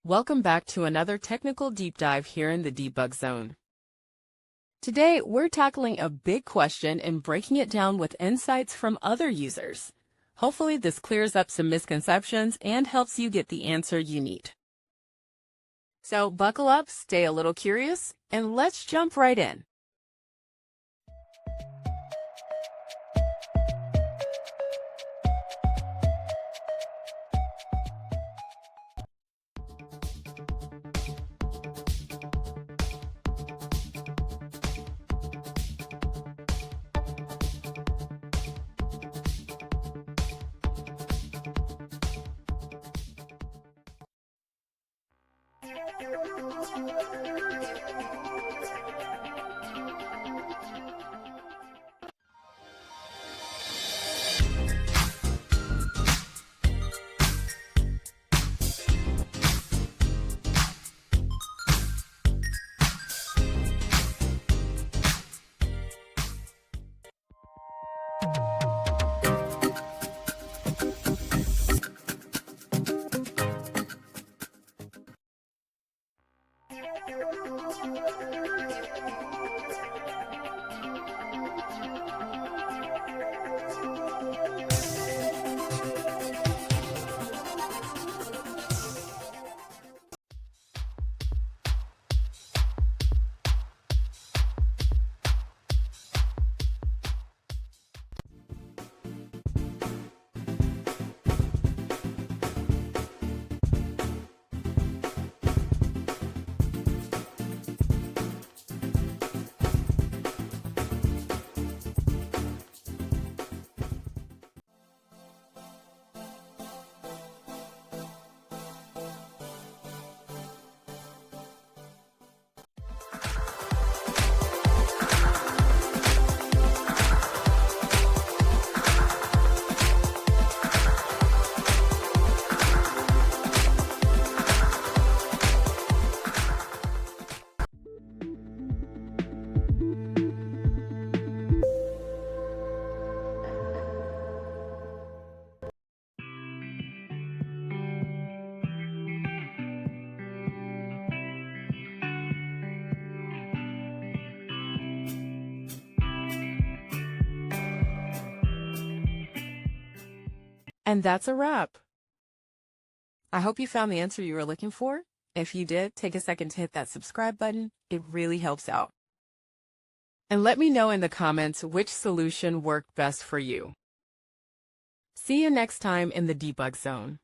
Welcome back to another technical deep dive here in the Debug Zone. Today, we're tackling a big question and breaking it down with insights from other users. Hopefully, this clears up some misconceptions and helps you get the answer you need. So buckle up, stay a little curious, and let's jump right in. And that's a wrap. I hope you found the answer you were looking for. If you did, take a second to hit that subscribe button. It really helps out. And let me know in the comments which solution worked best for you. See you next time in the Debug Zone.